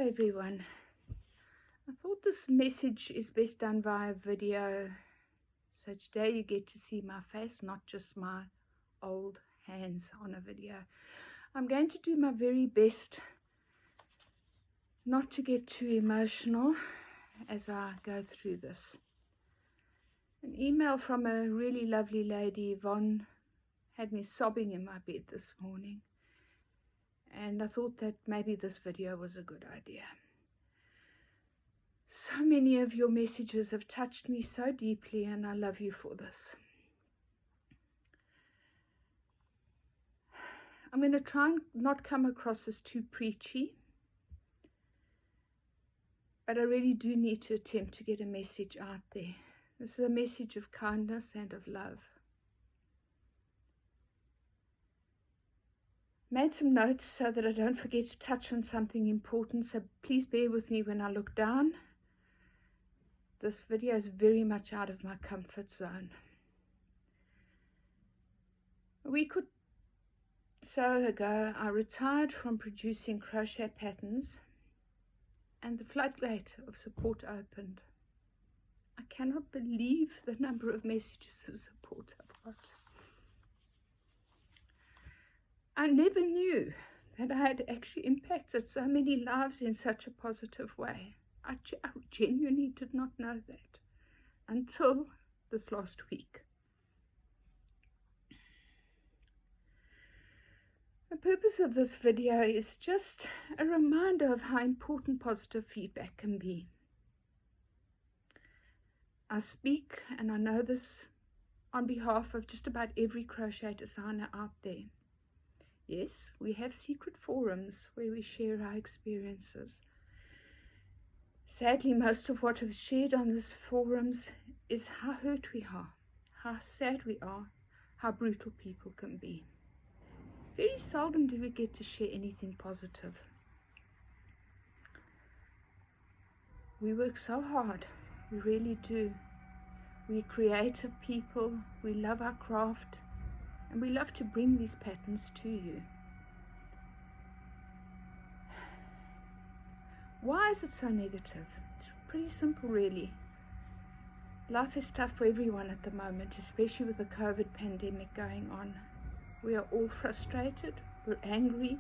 Hello everyone. I thought this message is best done via video, so today you get to see my face, not just my old hands on a video. I'm going to do my very best not to get too emotional as I go through this. An email from a really lovely lady, Yvonne, had me sobbing in my bed this morning, and I thought that maybe this video was a good idea. So many of your messages have touched me so deeply, and I love you for this. I'm going to try and not come across as too preachy, but I really do need to attempt to get a message out there. This is a message of kindness and of love. Made some notes so that I don't forget to touch on something important, so please bear with me when I look down. This video is very much out of my comfort zone. A week or so ago, I retired from producing crochet patterns, and the floodgate of support opened. I cannot believe the number of messages of support I've got. I never knew that I had actually impacted so many lives in such a positive way. I genuinely did not know that until this last week. The purpose of this video is just a reminder of how important positive feedback can be. I speak, and I know this, on behalf of just about every crochet designer out there. Yes, we have secret forums where we share our experiences. Sadly, most of what is shared on these forums is how hurt we are, how sad we are, how brutal people can be. Very seldom do we get to share anything positive. We work so hard, we really do. We're creative people, we love our craft, and we love to bring these patterns to you. Why is it so negative? It's pretty simple, really. Life is tough for everyone at the moment, especially with the COVID pandemic going on. We are all frustrated, we're angry,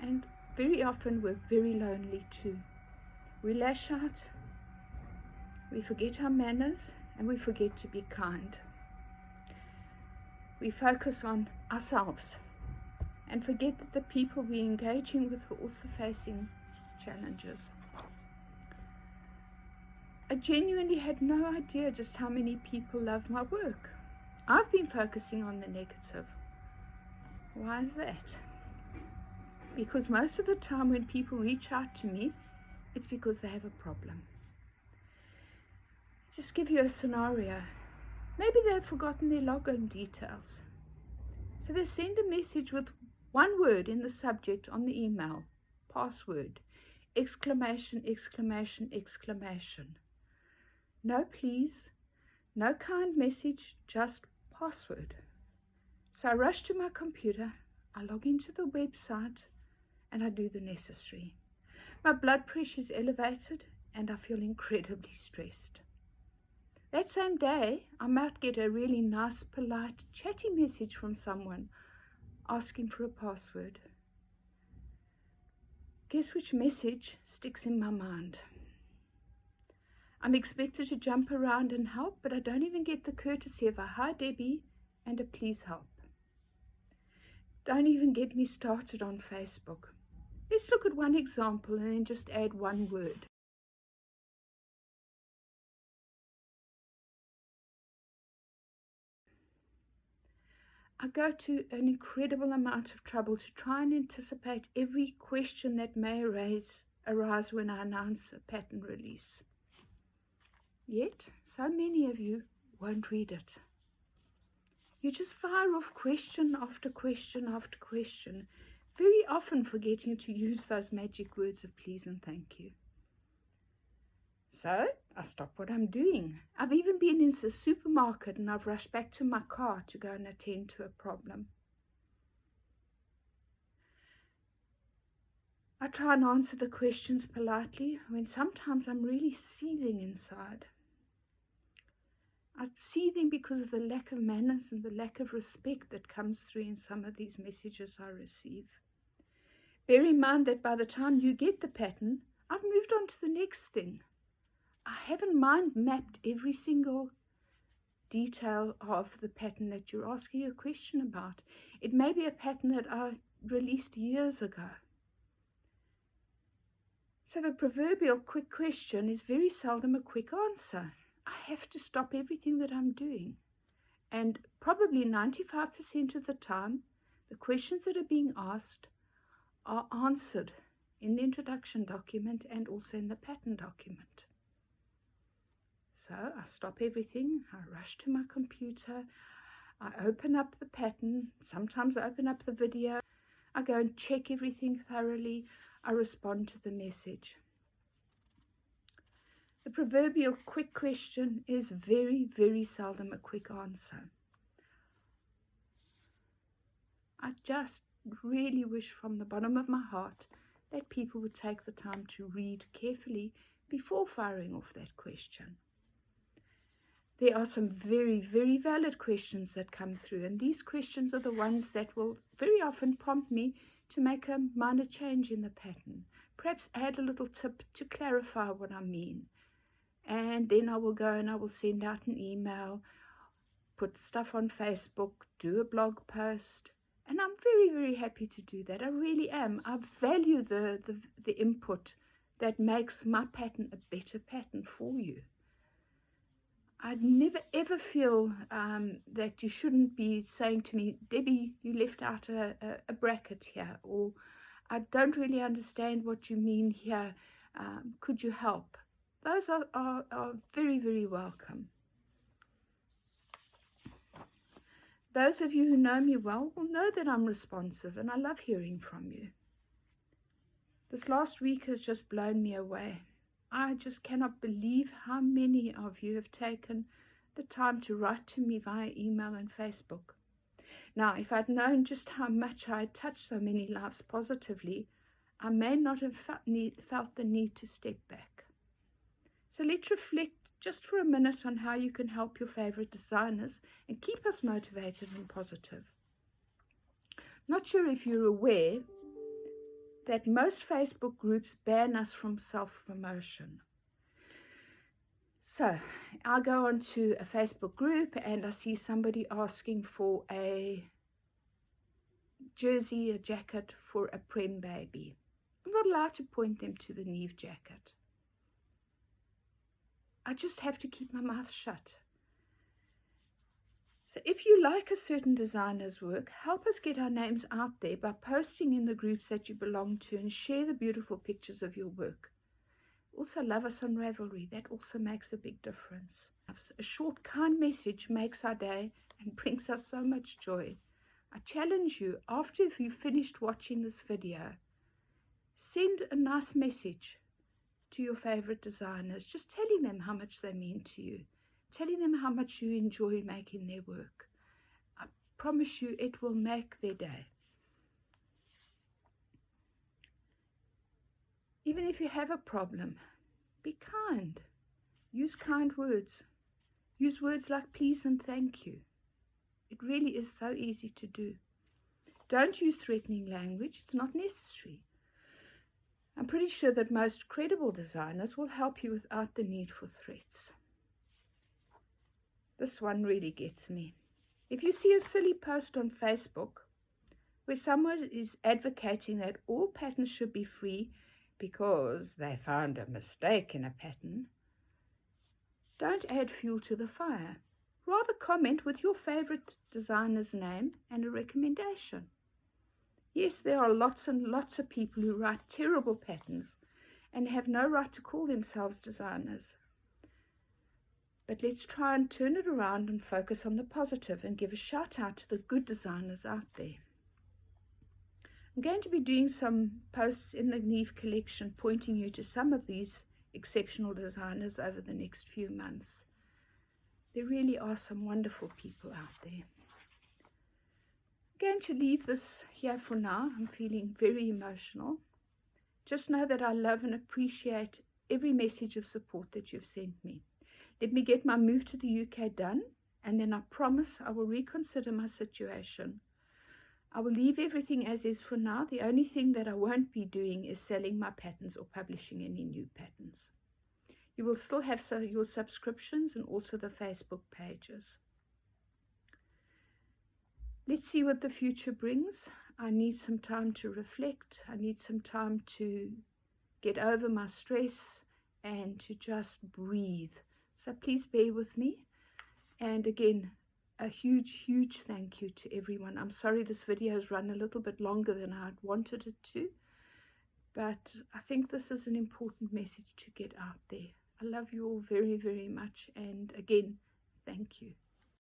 and very often we're very lonely too. We lash out, we forget our manners, and we forget to be kind. We focus on ourselves and forget that the people we're engaging with are also facing challenges. I genuinely had no idea just how many people love my work. I've been focusing on the negative. Why is that? Because most of the time when people reach out to me, it's because they have a problem. Just give you a scenario. Maybe they've forgotten their login details. So they send a message with one word in the subject on the email, password, exclamation, exclamation, exclamation. No please, no kind message, just password. So I rush to my computer, I log into the website, and I do the necessary. My blood pressure is elevated, and I feel incredibly stressed. That same day, I might get a really nice, polite, chatty message from someone asking for a password. Guess which message sticks in my mind? I'm expected to jump around and help, but I don't even get the courtesy of a "Hi Debbie" and a "Please help." Don't even get me started on Facebook. Let's look at one example and then just add one word. I go to an incredible amount of trouble to try and anticipate every question that may arise when I announce a pattern release. Yet, so many of you won't read it. You just fire off question after question after question, very often forgetting to use those magic words of please and thank you. So I stop what I'm doing. I've even been in the supermarket and I've rushed back to my car to go and attend to a problem. I try and answer the questions politely when sometimes I'm really seething inside. I'm seething because of the lack of manners and the lack of respect that comes through in some of these messages I receive. Bear in mind that by the time you get the pattern, I've moved on to the next thing. I haven't mind mapped every single detail of the pattern that you're asking a question about. It may be a pattern that I released years ago. So the proverbial quick question is very seldom a quick answer. I have to stop everything that I'm doing. And probably 95% of the time, the questions that are being asked are answered in the introduction document and also in the pattern document. So I stop everything, I rush to my computer, I open up the pattern, sometimes I open up the video, I go and check everything thoroughly, I respond to the message. The proverbial quick question is very, very seldom a quick answer. I just really wish from the bottom of my heart that people would take the time to read carefully before firing off that question. There are some very, very valid questions that come through, and these questions are the ones that will very often prompt me to make a minor change in the pattern, perhaps add a little tip to clarify what I mean. And then I will go and I will send out an email, put stuff on Facebook, do a blog post, and I'm very, very happy to do that. I really am. I value the input that makes my pattern a better pattern for you. I'd never ever feel that you shouldn't be saying to me, Debbie, you left out a bracket here, or I don't really understand what you mean here. Could you help? Those are very, very welcome. Those of you who know me well will know that I'm responsive and I love hearing from you. This last week has just blown me away. I just cannot believe how many of you have taken the time to write to me via email and Facebook. Now, if I'd known just how much I had touched so many lives positively, I may not have felt the need to step back. So let's reflect just for a minute on how you can help your favorite designers and keep us motivated and positive. Not sure if you're aware that most Facebook groups ban us from self-promotion. So I go onto a Facebook group and I see somebody asking for a jersey, a jacket for a prem baby. I'm not allowed to point them to the Neve jacket. I just have to keep my mouth shut. So if you like a certain designer's work, help us get our names out there by posting in the groups that you belong to and share the beautiful pictures of your work. Also love us on Ravelry. That also makes a big difference. A short, kind message makes our day and brings us so much joy. I challenge you, after you've finished watching this video, send a nice message to your favorite designers, just telling them how much they mean to you, telling them how much you enjoy making their work. I promise you it will make their day. Even if you have a problem, be kind. Use kind words. Use words like please and thank you. It really is so easy to do. Don't use threatening language. It's not necessary. I'm pretty sure that most credible designers will help you without the need for threats. This one really gets me. If you see a silly post on Facebook where someone is advocating that all patterns should be free because they found a mistake in a pattern, don't add fuel to the fire. Rather comment with your favorite designer's name and a recommendation. Yes, there are lots and lots of people who write terrible patterns and have no right to call themselves designers. But let's try and turn it around and focus on the positive and give a shout out to the good designers out there. I'm going to be doing some posts in the Neve collection pointing you to some of these exceptional designers over the next few months. There really are some wonderful people out there. I'm going to leave this here for now. I'm feeling very emotional. Just know that I love and appreciate every message of support that you've sent me. Let me get my move to the UK done, and then I promise I will reconsider my situation. I will leave everything as is for now. The only thing that I won't be doing is selling my patterns or publishing any new patterns. You will still have your subscriptions and also the Facebook pages. Let's see what the future brings. I need some time to reflect. I need some time to get over my stress and to just breathe. So please bear with me. And again, a huge, huge thank you to everyone. I'm sorry this video has run a little bit longer than I'd wanted it to, but I think this is an important message to get out there. I love you all very, very much. And again, thank you.